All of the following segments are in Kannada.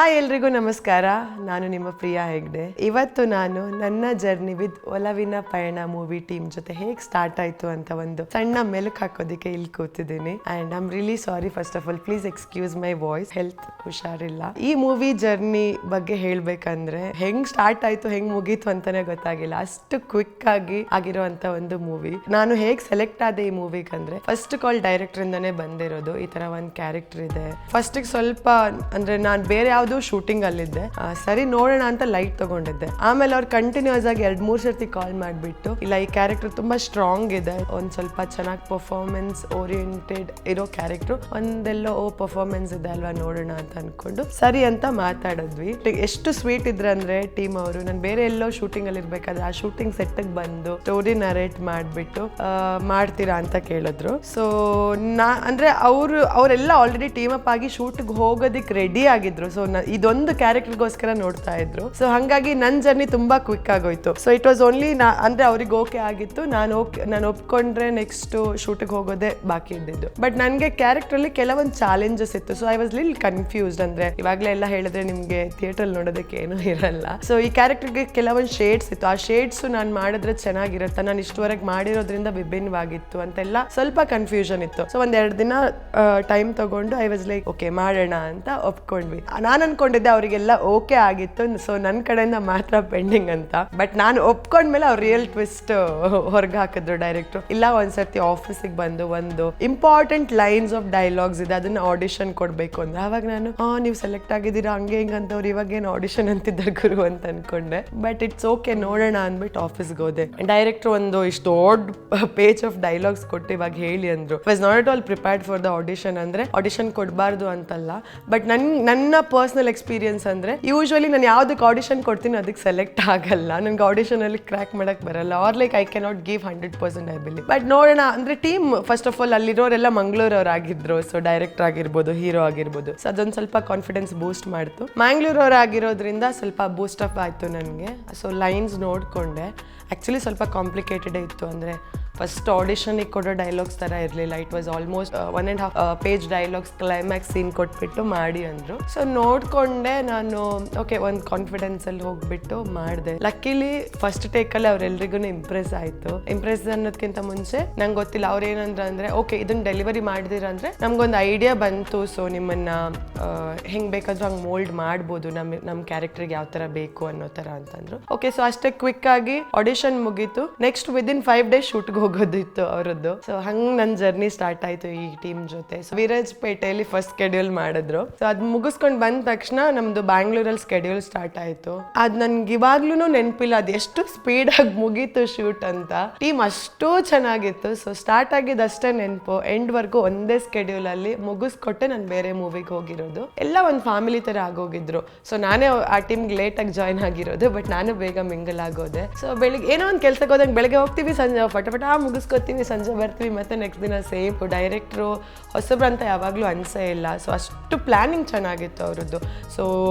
ಹಾಯ್ ಎಲ್ರಿಗೂ ನಮಸ್ಕಾರ. ನಾನು ನಿಮ್ಮ ಪ್ರಿಯಾ ಹೆಗ್ಡೆ. ಇವತ್ತು ನಾನು ನನ್ನ ಜರ್ನಿ ವಿತ್ ಒಲವಿನ ಪಯಣ ಮೂವಿ ಟೀಮ್ ಜೊತೆ ಹೇಗೆ ಸ್ಟಾರ್ಟ್ ಆಯ್ತು ಅಂತ ಒಂದು ಸಣ್ಣ ಮೆಲುಕು ಹಾಕೋದಕ್ಕೆ ಇಲ್ಲಿ ಕೂತಿದ್ದೀನಿ. And I am really sorry, first of all please excuse my voice, health ಹುಷಾರಿಲ್ಲ. ಈ ಮೂವಿ ಜರ್ನಿ ಬಗ್ಗೆ ಹೇಳ್ಬೇಕಂದ್ರೆ ಹೆಂಗ್ ಸ್ಟಾರ್ಟ್ ಆಯ್ತು ಹೆಂಗ್ ಮುಗೀತು ಅಂತಾನೆ ಗೊತ್ತಾಗಿಲ್ಲ, ಅಷ್ಟು ಕ್ವಿಕ್ ಆಗಿ ಆಗಿರುವಂತ ಒಂದು ಮೂವಿ. ನಾನು ಹೇಗೆ ಸೆಲೆಕ್ಟ್ ಆದೆ ಈ ಮೂವಿಗೆ ಅಂದ್ರೆ ಫಸ್ಟ್ ಕಾಲ್ ಡೈರೆಕ್ಟರ್ ಇಂದಾನೆ ಬಂದಿರೋದು. ಈ ತರ ಒಂದು ಕ್ಯಾರೆಕ್ಟರ್ ಇದೆ. ಫಸ್ಟ್ ಸ್ವಲ್ಪ ಅಂದ್ರೆ ನಾನು ಬೇರೆ ಯಾವ್ದು ಶೂಟಿಂಗ್ ಅಲ್ಲಿದ್ದೆ, ಸರಿ ನೋಡೋಣ ಅಂತ ಲೈಟ್ ತಗೊಂಡಿದ್ದೆ. ಆಮೇಲೆ ಅವ್ರು ಕಂಟಿನ್ಯೂಸ್ ಆಗಿ 2-3 ಸರ್ತಿ ಕಾಲ್ ಮಾಡಿಬಿಟ್ಟು, ಇಲ್ಲ ಈ ಕ್ಯಾರೆಕ್ಟರ್ ತುಂಬಾ ಸ್ಟ್ರಾಂಗ್ ಇದೆ, ಒಂದ್ ಸ್ವಲ್ಪ ಚೆನ್ನಾಗಿ ಪರ್ಫಾರ್ಮೆನ್ಸ್ ಓರಿಯೆಂಟೆಡ್ ಇರೋ ಕ್ಯಾರೆಕ್ಟರ್, ಒಂದೆಲ್ಲೋ ಪರ್ಫಾರ್ಮೆನ್ಸ್ ಇದೆ ಅಲ್ವಾ ನೋಡೋಣ ಅಂತ ಅನ್ಕೊಂಡು ಸರಿ ಅಂತ ಮಾತಾಡಿದ್ವಿ. ಎಷ್ಟು ಸ್ವೀಟ್ ಇದ್ರಂದ್ರೆ ಟೀಮ್ ಅವರು, ನಾನು ಬೇರೆ ಎಲ್ಲೋ ಶೂಟಿಂಗ್ ಅಲ್ಲಿ ಇರ್ಬೇಕಾದ್ರೆ ಆ ಶೂಟಿಂಗ್ ಸೆಟ್ ಬಂದು ಸ್ಟೋರಿ ನರೇಟ್ ಮಾಡ್ಬಿಟ್ಟು ಮಾಡ್ತೀರಾ ಅಂತ ಕೇಳಿದ್ರು. ಸೊ ಅಂದ್ರೆ ಅವರೆಲ್ಲ ಆಲ್ರೆಡಿ ಟೀಮ್ ಅಪ್ ಆಗಿ ಶೂಟ್ಗೆ ಹೋಗೋದಿಕ್ ರೆಡಿ ಆಗಿದ್ರು. ಸೊ ಇದೊಂದು ಕ್ಯಾರೆಕ್ಟರ್ಗೋಸ್ಕರ ನೋಡ್ತಾ ಇದ್ರು. ಸೊ ಹಂಗಾಗಿ ನನ್ನ ಜರ್ನಿ ತುಂಬಾ ಕ್ವಿಕ್ ಆಗೋಯ್ತು. ಸೊ ಇಟ್ ವಾಸ್ ಓನ್ಲಿ ಅಂದ್ರೆ ಅವ್ರಿಗೆ ಓಕೆ ಆಗಿತ್ತು, ನಾನು ಒಪ್ಕೊಂಡ್ರೆ ನೆಕ್ಸ್ಟ್ ಶೂಟಿಗೆ ಹೋಗೋದೇ ಬಾಕಿ ಇದ್ದಿದ್ದು. ಬಟ್ ನನಗೆ ಕ್ಯಾರೆಕ್ಟರ್ ಅಲ್ಲಿ ಕೆಲವೊಂದು ಚಾಲೆಂಜಸ್ ಇತ್ತು. So I was lil confused. ಅಂದ್ರೆ ಇವಾಗಲೇ ಎಲ್ಲ ಹೇಳಿದ್ರೆ ನಿಮ್ಗೆ ಥಿಯೇಟರ್ ನೋಡೋದಕ್ಕೆ ಏನೂ ಇರಲ್ಲ. ಸೊ ಈ ಕ್ಯಾರೆಕ್ಟರ್ಗೆ ಕೆಲವೊಂದು ಶೇಡ್ಸ್ ಇತ್ತು. ಆ ಶೇಡ್ಸ್ ನಾನು ಮಾಡಿದ್ರೆ ಚೆನ್ನಾಗಿರುತ್ತೆ, ನಾನು ಇಷ್ಟುವರೆಗೆ ಮಾಡಿರೋದ್ರಿಂದ ವಿಭಿನ್ನವಾಗಿತ್ತು ಅಂತೆಲ್ಲ ಸ್ವಲ್ಪ ಕನ್ಫ್ಯೂಷನ್ ಇತ್ತು. ಸೊ 1-2 ದಿನ ಟೈಮ್ ತಗೊಂಡು ಐ ವಾಸ್ ಲೈಕ್ ಓಕೆ ಮಾಡೋಣ ಅಂತ ಒಪ್ಕೊಂಡ್ವಿ. ನಾನು ಅನ್ಕೊಂಡಿದ್ದೆ ಅವರಿಗೆಲ್ಲ ಓಕೆ ಆಗಿತ್ತು, ಸೊ ನನ್ನ ಕಡೆಯಿಂದ ಮಾತ್ರ ಪೆಂಡಿಂಗ್ ಅಂತ. ಬಟ್ ನಾನು ಒಪ್ಕೊಂಡ್ಮೇಲೆ ಅವ್ರು ರಿಯಲ್ ಟ್ವಿಸ್ಟ್ ಹೊರಗೆ ಹಾಕಿದ್ರು ಡೈರೆಕ್ಟ್ರು. ಇಲ್ಲ ಒಂದ್ಸರ್ತಿ ಆಫೀಸಿಗೆ ಬಂದು ಒಂದು ಇಂಪಾರ್ಟೆಂಟ್ ಲೈನ್ಸ್ ಆಫ್ ಡೈಲಾಗ್ಸ್ ಇದೆ, ಅದನ್ನ ಆಡಿಷನ್ ಕೊಡ್ಬೇಕು ಅಂದ್ರೆ ಅವಾಗ ನಾನು ನೀವು ಸೆಲೆಕ್ಟ್ ಆಗಿದ್ದೀರಾ ಹಂಗೆ ಹಿಂಗೆ ಅಂತವ್ರು ಇವಾಗ ಏನು ಆಡಿಷನ್ ಅಂತಿದ್ದಾರೆ ಗುರು ಅಂತ ಅನ್ಕೊಂಡೆ. ಬಟ್ ಇಟ್ಸ್ ಓಕೆ ನೋಡೋಣ ಅಂದ್ಬಿಟ್ಟು ಆಫೀಸ್ಗೆ ಹೋದೆ. ಡೈರೆಕ್ಟ್ರು ಒಂದು ಇಷ್ಟು ದೊಡ್ಡ ಪೇಜ್ ಆಫ್ ಡೈಲಾಗ್ಸ್ ಕೊಟ್ಟು ಇವಾಗ ಹೇಳಿ ಅಂದ್ರು. Was not at all prepared for the audition. ಅಂದ್ರೆ ಆಡಿಷನ್ ಕೊಡಬಾರ್ದು ಅಂತಲ್ಲ, ಬಟ್ ನನ್ನ ಪರ್ಸನಲ್ ಎಕ್ಸ್ಪೀರಿಯನ್ಸ್ ಅಂದ್ರೆ ಯೂಶುವಲಿ ನಾನು ಯಾವ್ದಕ್ಕೆ ಆಡಿಷನ್ ಕೊಡ್ತೀನಿ ಅದಕ್ಕೆ ಸೆಲೆಕ್ಟ್ ಆಗಲ್ಲ. ನನಗೆ ಆಡಿಷನ್ ಅಲ್ಲಿ ಕ್ರ್ಯಾಕ್ ಮಾಡಕ್ ಬರಲ್ಲ, are like I can not give 100% I believe. But ನೋಡೋಣ ಅಂದ್ರೆ ಟೀಮ್ ಫಸ್ಟ್ ಆಫ್ ಆಲ್ ಅಲ್ಲಿರೋರೆಲ್ಲ ಮಂಗಳೂರವ್ರು ಆಗಿದ್ರು. ಸೊ ಡೈರೆಕ್ಟರ್ ಆಗಿರ್ಬೋದು, ಹೀರೋ ಆಗಿರ್ಬೋದು. ಸೊ ಅದೊಂದು ಸ್ವಲ್ಪ ಕಾನ್ಫಿಡೆನ್ಸ್ ಬೂಸ್ಟ್ ಮಾಡ್ತು. ಮ್ಯಾಂಗ್ಳೂರವ್ರು ಆಗಿರೋದ್ರಿಂದ ಸ್ವಲ್ಪ ಬೂಸ್ಟ್ ಅಪ್ ಆಯ್ತು ನನಗೆ. ಸೊ ಲೈನ್ಸ್ ನೋಡ್ಕೊಂಡೆ. ಆ್ಯಕ್ಚುಲಿ ಸ್ವಲ್ಪ ಕಾಂಪ್ಲಿಕೇಟೆಡ್ ಇತ್ತು. ಅಂದರೆ ಫಸ್ಟ್ ಆಡಿಷನಿಗೆ ಕೊಡೋ ಡೈಲಾಗ್ಸ್ ಥರ ಇರಲಿಲ್ಲ. It was almost 1.5 page dialogues, climax scene ಕೊಟ್ಬಿಟ್ಟು ಮಾಡಿ ಅಂದರು. ಸೊ ನೋಡಿಕೊಂಡೆ ನಾನು. ಓಕೆ, ಒಂದು ಕಾನ್ಫಿಡೆನ್ಸಲ್ಲಿ ಹೋಗ್ಬಿಟ್ಟು ಮಾಡಿದೆ. ಲಕ್ಕಿಲಿ ಫಸ್ಟ್ ಟೇಕಲ್ಲಿ ಅವ್ರೆಲ್ರಿಗೂ ಇಂಪ್ರೆಸ್ ಆಯಿತು. ಇಂಪ್ರೆಸ್ ಅನ್ನೋದಕ್ಕಿಂತ ಮುಂಚೆ ನಂಗೆ ಗೊತ್ತಿಲ್ಲ ಅವ್ರೇನಂದ್ರೆ ಅಂದರೆ ಓಕೆ ಇದನ್ನು ಡೆಲಿವರಿ ಮಾಡಿದಿರಂದರೆ ನಮಗೊಂದು ಐಡಿಯಾ ಬಂತು. ಸೊ ನಿಮ್ಮನ್ನು ಹೆಂಗೆ ಬೇಕಾದರೂ ಹಂಗೆ ಮೋಲ್ಡ್ ಮಾಡ್ಬೋದು, ನಮ್ಮ ಕ್ಯಾರೆಕ್ಟರ್ಗೆ ಯಾವ ಥರ ಬೇಕು ಅನ್ನೋ ಥರ ಅಂತಂದರು. ಓಕೆ, ಸೊ ಅಷ್ಟೇ ಕ್ವಿಕ್ ಆಗಿ ಆಡಿಷನ್ ಮುಗೀತು. ನೆಕ್ಸ್ಟ್ ವಿದಿನ್ 5 ಡೇಸ್ ಶೂಟ್ಗೆ ಹೋಗೋದಿತ್ತು ಅವರದ್ದು. ಸೊ ಹಂಗೆ ನನ್ನ ಜರ್ನಿ ಸ್ಟಾರ್ಟ್ ಆಯ್ತು ಈ ಟೀಮ್ ಜೊತೆ. ಸೊ ವಿರಾಜಪೇಟೆಯಲ್ಲಿ ಫಸ್ಟ್ ಸ್ಕೆಡ್ಯೂಲ್ ಮಾಡಿದ್ರು. ಸೊ ಅದು ಮುಗಿಸ್ಕೊಂಡು ಬಂದ ತಕ್ಷಣ ನಮ್ದು ಬ್ಯಾಂಗ್ಳೂರಲ್ಲಿ ಸ್ಕೆಡ್ಯೂಲ್ ಸ್ಟಾರ್ಟ್ ಆಯ್ತು. ಅದು ನನ್ಗೆ ಇವಾಗ್ಲೂ ನೆನಪಿಲ್ಲ ಅದು ಎಷ್ಟು ಸ್ಪೀಡಾಗಿ ಮುಗೀತು ಶೂಟ್ ಅಂತ. ಟೀಮ್ ಅಷ್ಟು ಚೆನ್ನಾಗಿತ್ತು. ಸೊ ಸ್ಟಾರ್ಟ್ ಆಗಿದ್ದಷ್ಟೇ ನೆನಪು, ಎಂಡ್ ವರ್ಗು ಒಂದೇ ಸ್ಕೆಡ್ಯೂಲ್ ಅಲ್ಲಿ ಮುಗಿಸ್ಕೊಟ್ಟೆ ನಾನು ಬೇರೆ ಮೂವಿಗೆ ಹೋಗಿರೋದು. ಎಲ್ಲ ಒಂದು ಫ್ಯಾಮಿಲಿ ತರ ಆಗೋಗಿದ್ರು. ಸೊ ನಾನೇ ಆ ಟೀಮ್ಗೆ ಲೇಟಾಗಿ ಜಾಯ್ನ್ ಆಗಿರೋದು, ಬಟ್ ನಾನು ಬೇಗ ಮಿಂಗಲ್ ಆಗೋದೆ. ಸೊ ಬೆಳಿಗ್ಗೆ ಏನೋ ಒಂದು ಕೆಲ್ಸಕ್ಕೆ ಹೋದಂಗೆ ಬೆಳಗ್ಗೆ ಹೋಗ್ತೀವಿ, ಸಂಜೆ ಫಟಾಫಟ ಮುಗಿಸ್ಕೊತೀವಿ, ಸಂಜೆ ಬರ್ತೀವಿ, ಮತ್ತೆ ನೆಕ್ಸ್ಟ್ ದಿನ ಸೇಮ್. ಡೈರೆಕ್ಟ್ರು ಹೊಸಬ್ರು ಅಂತ ಯಾವಾಗಲೂ ಅನ್ಸೇ ಇಲ್ಲ. ಸೊ ಅಷ್ಟು ಪ್ಲಾನಿಂಗ್ ಚೆನ್ನಾಗಿತ್ತು ಅವರದ್ದು. ಸೊ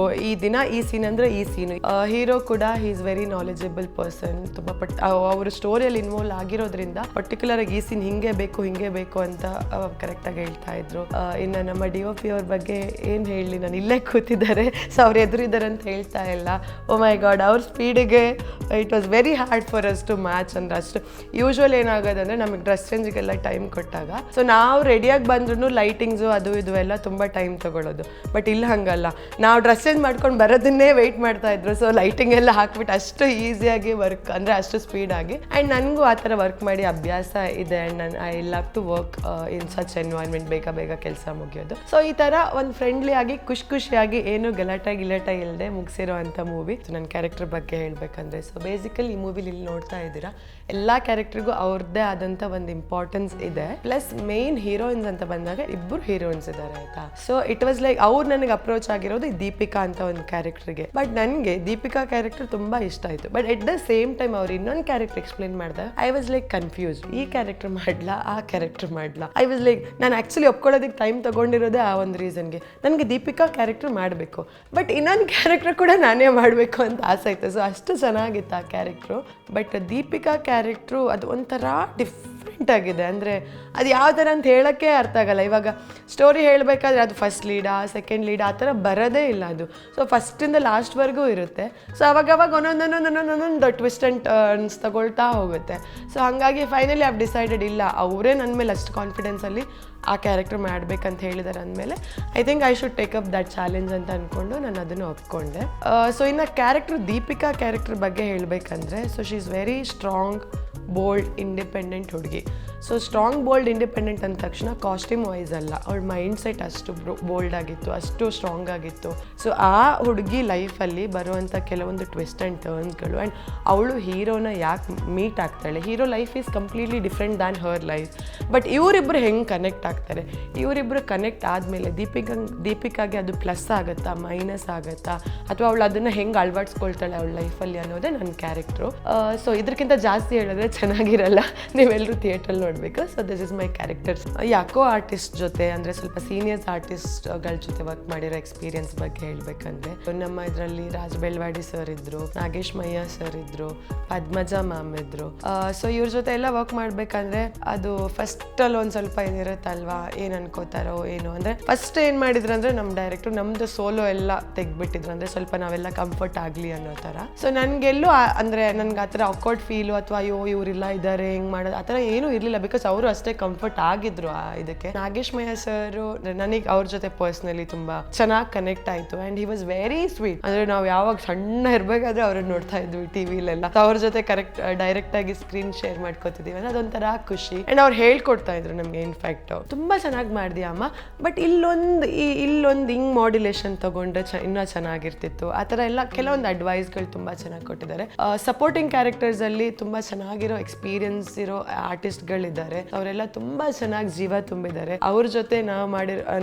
ಈ ದಿನ ಈ ಸೀನ್ ಅಂದರೆ ಈ ಸೀನು. ಹೀರೋ ಕೂಡ he is very knowledgeable person. ತುಂಬ ಅವರು ಸ್ಟೋರಿಯಲ್ಲಿ ಇನ್ವಾಲ್ವ್ ಆಗಿರೋದ್ರಿಂದ ಪರ್ಟಿಕ್ಯುಲರ್ ಆಗಿ ಈ ಸೀನ್ ಹಿಂಗೆ ಬೇಕು ಅಂತ ಕರೆಕ್ಟಾಗಿ ಹೇಳ್ತಾ ಇದ್ರು. ಇನ್ನು ನಮ್ಮ DOP ಅವ್ರ ಬಗ್ಗೆ ಏನು ಹೇಳಲಿ, ನಾನು ಇಲ್ಲೇ ಕೂತಿದ್ದಾರೆ, ಸೊ ಅವ್ರು ಎದುರಿದ್ದಾರೆ ಅಂತ ಹೇಳ್ತಾ ಇಲ್ಲ. ಓ ಮೈ ಗಾಡ್, ಅವ್ರ ಸ್ಪೀಡಿಗೆ it was very hard for us to match. ಅಂದ್ರೆ ಅಷ್ಟು ಯೂಶ್ವಲ್ ಏನಾಗೋದಂದ್ರೆ ನಮಗೆ ಡ್ರೆಸ್ ಚೇಂಜ್ಗೆಲ್ಲ ಟೈಮ್ ಕೊಟ್ಟಾಗ ಸೊ ನಾವು ರೆಡಿಯಾಗಿ ಬಂದ್ರೂ ಲೈಟಿಂಗ್ಸು ಅದು ಇದು ಎಲ್ಲ ತುಂಬ ಟೈಮ್ ತಗೊಳ್ಳೋದು. ಬಟ್ ಇಲ್ಲಿ ಹಂಗಲ್ಲ, ನಾವು ಡ್ರೆಸ್ ಚೇಂಜ್ ಮಾಡ್ಕೊಂಡು ಬರೋದನ್ನೇ ವೆಯ್ಟ್ ಮಾಡ್ತಾ ಇದ್ರು. ಸೊ ಲೈಟಿಂಗ್ ಎಲ್ಲ ಹಾಕ್ಬಿಟ್ಟು ಅಷ್ಟು ಈಸಿಯಾಗಿ ವರ್ಕ್, ಅಂದರೆ ಅಷ್ಟು ಸ್ಪೀಡಾಗಿ. ಆ್ಯಂಡ್ ನನಗೂ ಆ ಥರ ವರ್ಕ್ ಮಾಡಿ ಅಭ್ಯಾಸ ಇದೆ. And I love to work in such environment, ಬೇಗ ಕೆಲಸ ಮುಗಿಯೋದು. ಸೊ ಈ ಥರ ಒಂದು ಫ್ರೆಂಡ್ಲಿ ಆಗಿ ಖುಷಿಯಾಗಿ ಏನು ಗಲಾಟೆ ಇಲ್ಲದೆ ಮುಗಿಸಿರೋ ಅಂಥ ಮೂವಿ. ನನ್ನ ಕ್ಯಾರೆಕ್ಟರ್ ಬಗ್ಗೆ ಹೇಳ್ಬೇಕಂದ್ರೆ, ಸೊ ಬೇಸಿಕಲಿ ಈ ಮೂವಿಲಿ ಇಲ್ಲಿ ನೋಡ್ತಾ ಇದ್ದೀರಾ ಎಲ್ಲ ಕ್ಯಾರೆಕ್ಟರ್ಗೂ ಅವ್ರದ್ದೇ ಆದಂಥ ಒಂದು ಇಂಪಾರ್ಟೆನ್ಸ್ ಇದೆ. ಪ್ಲಸ್ ಮೇನ್ ಹೀರೋಯಿನ್ಸ್ ಅಂತ ಬಂದಾಗ 2 ಹೀರೋಯಿನ್ಸ್ ಇದ್ದಾರೆ ಆಯ್ತಾ. ಸೊ ಇಟ್ ವಾಸ್ ಲೈಕ್ ಅವ್ರು ನನಗೆ ಅಪ್ರೋಚ್ ಆಗಿರೋದು ದೀಪಿಕಾ ಅಂತ ಒಂದು ಕ್ಯಾರೆಕ್ಟರ್ಗೆ. ಬಟ್ ನನಗೆ ದೀಪಿಕಾ ಕ್ಯಾರೆಕ್ಟರ್ ತುಂಬಾ ಇಷ್ಟ ಆಯಿತು. But at the same time ಅವ್ರು ಇನ್ನೊಂದು ಕ್ಯಾರೆಕ್ಟರ್ ಎಕ್ಸ್ಪ್ಲೇನ್ ಮಾಡಿದಾಗ ಐ ವಾಸ್ ಲೈಕ್ ಕನ್ಫ್ಯೂಸ್ಡ್. ಈ ಕ್ಯಾರೆಕ್ಟರ್ ಮಾಡ್ಲಾ, ಆ ಕ್ಯಾರೆಕ್ಟರ್ ಮಾಡ್ಲಾ. ಐ ವಾಸ್ ಲೈಕ್ ನಾನು ಆ್ಯಕ್ಚುಲಿ ಒಪ್ಕೊಳ್ಳೋದಕ್ಕೆ ಟೈಮ್ ತಗೊಂಡಿರೋದೇ ಆ ಒಂದು ರೀಸನ್ಗೆ. ನನಗೆ ದೀಪಿಕಾ ಕ್ಯಾರೆಕ್ಟರ್ ಮಾಡಬೇಕು, ಬಟ್ ಇನ್ನೊಂದು ಕ್ಯಾರೆಕ್ಟರ್ ಕೂಡ ನಾನೇ ಮಾಡಬೇಕು ಅಂತ ಆಸೆ ಇತ್ತು. ಸೊ ಅಷ್ಟು ಚೆನ್ನಾಗಿತ್ತು ಆ ಕ್ಯಾರೆಕ್ಟ್ರು. ಬಟ್ ದೀಪಿಕಾ ಕ್ಯಾರೆಕ್ಟ್ರು ಅದು ಒಂಥರ ಡಿಫ್ರೆಂಟ್ ಡಿಫ್ರೆಂಟ್ ಆಗಿದೆ. ಅಂದರೆ ಅದು ಯಾವ ಥರ ಅಂತ ಹೇಳೋಕ್ಕೆ ಅರ್ಥ ಆಗಲ್ಲ. ಇವಾಗ ಸ್ಟೋರಿ ಹೇಳಬೇಕಾದ್ರೆ ಅದು ಫಸ್ಟ್ ಲೀಡಾ ಸೆಕೆಂಡ್ ಲೀಡ್ ಆ ಥರ ಬರೋದೇ ಇಲ್ಲ ಅದು. ಸೊ ಫಸ್ಟಿಂದ ಲಾಸ್ಟ್ವರೆಗೂ ಇರುತ್ತೆ. ಸೊ ಅವಾಗ ಒಂದೊಂದು ಟ್ವಿಸ್ಟ್ ಆ್ಯಂಡ್ ಟರ್ನ್ಸ್ ತಗೊಳ್ತಾ ಹೋಗುತ್ತೆ. ಸೊ ಹಾಗಾಗಿ ಫೈನಲಿ ಐವ್ ಡಿಸೈಡೆಡ್ ಇಲ್ಲ, ಅವರೇ ನನ್ನ ಮೇಲೆ ಅಷ್ಟು ಕಾನ್ಫಿಡೆನ್ಸಲ್ಲಿ ಆ ಕ್ಯಾರೆಕ್ಟರ್ ಮಾಡ್ಬೇಕಂತ ಹೇಳಿದ್ದಾರೆ ಅಂದಮೇಲೆ I think I should take up that challenge ಅಂತ ಅಂದ್ಕೊಂಡು ನಾನು ಅದನ್ನು ಒಪ್ಕೊಂಡೆ. ಸೊ ಇನ್ನು ದೀಪಿಕಾ ಕ್ಯಾರೆಕ್ಟರ್ ಬಗ್ಗೆ ಹೇಳಬೇಕಂದ್ರೆ, so she is very strong, bold, independent ಹುಡುಗಿ. ಸೊ ಸ್ಟ್ರಾಂಗ್, ಬೋಲ್ಡ್, ಇಂಡಿಪೆಂಡೆಂಟ್ ಅಂದ ತಕ್ಷಣ ಕಾಸ್ಟ್ಯೂಮ್ ವೈಸ್ ಅಲ್ಲ, ಅವಳ ಮೈಂಡ್ ಸೆಟ್ ಅಷ್ಟು ಬೋಲ್ಡ್ ಆಗಿತ್ತು, ಅಷ್ಟು ಸ್ಟ್ರಾಂಗ್ ಆಗಿತ್ತು. ಸೊ ಆ ಹುಡುಗಿ ಲೈಫಲ್ಲಿ ಬರುವಂಥ ಕೆಲವೊಂದು ಟ್ವಿಸ್ಟ್ ಆ್ಯಂಡ್ ಟರ್ನ್ಸ್ಗಳು, ಆ್ಯಂಡ್ ಅವಳು ಹೀರೋನ ಯಾಕೆ ಮೀಟ್ ಆಗ್ತಾಳೆ, hero life is completely different than her life. But ಇವರಿಬ್ಬರು ಹೆಂಗೆ ಕನೆಕ್ಟ್ ಆಗ್ತಾರೆ, ಇವರಿಬ್ಬರು ಕನೆಕ್ಟ್ ಆದಮೇಲೆ ದೀಪಿಕಾಗೆ ಅದು ಪ್ಲಸ್ ಆಗುತ್ತಾ ಮೈನಸ್ ಆಗುತ್ತಾ, ಅಥವಾ ಅವಳು ಅದನ್ನು ಹೆಂಗೆ ಅಳವಡಿಸ್ಕೊಳ್ತಾಳೆ ಅವಳ ಲೈಫಲ್ಲಿ ಅನ್ನೋದೇ ನನ್ನ ಕ್ಯಾರೆಕ್ಟ್ರು. ಸೊ ಇದಕ್ಕಿಂತ ಜಾಸ್ತಿ ಹೇಳಿದ್ರೆ ಚೆನ್ನಾಗಿರಲ್ಲ, ನೀವೆಲ್ಲರೂ ಥಿಯೇಟ್ರಲ್ಲಿ ನೋಡಬೇಕು. So this is my characters. ಯಾಕೋ ಆರ್ಟಿಸ್ಟ್ ಜೊತೆ ಅಂದರೆ ಸ್ವಲ್ಪ ಸೀನಿಯರ್ಸ್ ಆರ್ಟಿಸ್ಟ್ಗಳ ಜೊತೆ ವರ್ಕ್ ಮಾಡಿರೋ ಎಕ್ಸ್ಪೀರಿಯನ್ಸ್ ಬಗ್ಗೆ ಹೇಳಬೇಕಂದ್ರೆ, ನಮ್ಮ ಇದರಲ್ಲಿ ರಾಜ್ ಬೆಳ್ವಾಡಿ ಸರ್ ಇದ್ದರು, ನಾಗೇಶ್ ಮಯ್ಯ ಸರ್ ಇದ್ದರು, ಪದ್ಮಜಾ ಮ್ಯಾಮ್ ಇದ್ದರು. ಸೊ ಇವ್ರ ಜೊತೆ ಎಲ್ಲ ವರ್ಕ್ ಮಾಡಬೇಕಂದ್ರೆ ಅದು ಫಸ್ಟಲ್ಲಿ ಒಂದು ಸ್ವಲ್ಪ ಏನಿರುತ್ತಲ್ವಾ, ಏನು ಅನ್ಕೋತಾರೋ ಏನೋ. ಅಂದರೆ ಫಸ್ಟ್ ಏನು ಮಾಡಿದ್ರು ಅಂದರೆ ನಮ್ಮ ಡೈರೆಕ್ಟ್ರು ನಮ್ಮದು ಸೋಲೋ ಎಲ್ಲ ತೆಗ್ಬಿಟ್ಟಿದ್ರು, ಅಂದರೆ ಸ್ವಲ್ಪ ನಾವೆಲ್ಲ ಕಂಫರ್ಟ್ ಆಗಲಿ ಅನ್ನೋ ಥರ. ಸೊ ನನಗೆಲ್ಲೂ ಅಂದರೆ ನನಗೆ ಆ ಥರ ಅಕ್ವರ್ಡ್ ಫೀಲು ಅಥವಾ ಅಯ್ಯೋ ಇವರಿಲ್ಲ ಇದ್ದಾರೆ ಹೆಂಗೆ ಮಾಡೋದು ಆ ಥರ ಏನೂ ಇರಲಿಲ್ಲ. ಬಿಕಾಸ್ ಅವರು ಅಷ್ಟೇ ಕಂಫರ್ಟ್ ಆಗಿದ್ರು ಇದಕ್ಕೆ. ನಾಗೇಶ್ ಮಯ್ಯ ಸರು ನನಗೆ ಅವ್ರ ಜೊತೆ ಪರ್ಸ್ನಲಿ ತುಂಬ ಚೆನ್ನಾಗಿ ಕನೆಕ್ಟ್ ಆಯಿತು. And he was very sweet. ಅಂದರೆ ನಾವು ಯಾವಾಗ ಸಣ್ಣ ಇರಬೇಕಾದ್ರೆ ಅವ್ರನ್ನ ನೋಡ್ತಾ ಇದ್ವಿ ಟಿವಿಲೆಲ್ಲ. ಅವ್ರ ಜೊತೆ ಡೈರೆಕ್ಟಾಗಿ ಸ್ಕ್ರೀನ್ ಶೇರ್ ಮಾಡ್ಕೋತಿದ್ದೀವಿ ಅಂದರೆ ಅದೊಂಥರ ಖುಷಿ. ಆ್ಯಂಡ್ ಅವ್ರು ಹೇಳ್ಕೊಡ್ತಾ ಇದ್ರು ನಮಗೆ. ಇನ್ಫ್ಯಾಕ್ಟ್ ತುಂಬ ಚೆನ್ನಾಗಿ ಮಾಡಿದ್ಯಾ ಅಮ್ಮ, ಬಟ್ ಇಲ್ಲೊಂದು ಹಿಂಗೆ ಮಾಡ್ಯುಲೇಷನ್ ತೊಗೊಂಡ್ರೆ ಇನ್ನೂ ಚೆನ್ನಾಗಿರ್ತಿತ್ತು, ಆ ಥರ ಎಲ್ಲ ಕೆಲವೊಂದು ಅಡ್ವೈಸ್ಗಳು ತುಂಬ ಚೆನ್ನಾಗಿ ಕೊಟ್ಟಿದ್ದಾರೆ. ಸಪೋರ್ಟಿಂಗ್ ಕ್ಯಾರೆಕ್ಟರ್ಸಲ್ಲಿ ತುಂಬ ಚೆನ್ನಾಗಿರೋ ಎಕ್ಸ್ಪೀರಿಯನ್ಸ್ ಇರೋ ಆರ್ಟಿಸ್ಟ್ಗಳಿದ್ದಾರೆ, ಅವರೆಲ್ಲ ತುಂಬ ಚೆನ್ನಾಗಿ ಜೀವ ತುಂಬಿದ್ದಾರೆ. ಅವ್ರ ಜೊತೆ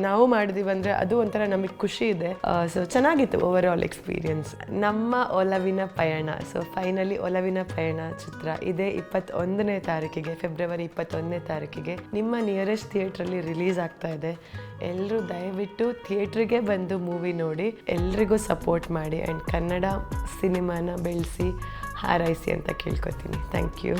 ನಾವು ಮಾಡಿದೀವಿ ಅಂದರೆ ಅದು ಒಂಥರ ನಮಗೆ ಖುಷಿ ಇದೆ. ಸೊ ಚೆನ್ನಾಗಿತ್ತು ಓವರ್ ಆಲ್ ಎಕ್ಸ್ಪೀರಿಯನ್ಸ್. ನಮ್ಮ ಒಲವಿನ ಪಯಣ, ಸೊ ಫೈನಲಿ ಒಲವಿನ ಪಯಣ ಚಿತ್ರ ಇದೇ 21ನೇ ತಾರೀಕಿಗೆ, ಫೆಬ್ರವರಿ 21ನೇ ತಾರೀಕಿಗೆ ನಿಮ್ಮ ನಿಯರೆಸ್ಟ್ ಥಿಯೇಟ್ರಲ್ಲಿ ರಿಲೀಸ್ ಆಗ್ತಾ ಇದೆ. ಎಲ್ಲರೂ ದಯವಿಟ್ಟು ಥಿಯೇಟ್ರಿಗೆ ಬಂದು ಮೂವಿ ನೋಡಿ, ಎಲ್ರಿಗೂ ಸಪೋರ್ಟ್ ಮಾಡಿ ಆ್ಯಂಡ್ ಕನ್ನಡ ಸಿನಿಮಾನ ಬೆಳೆಸಿ ಹಾರೈಸಿ ಅಂತ ಕೇಳ್ಕೊತೀನಿ. Thank you.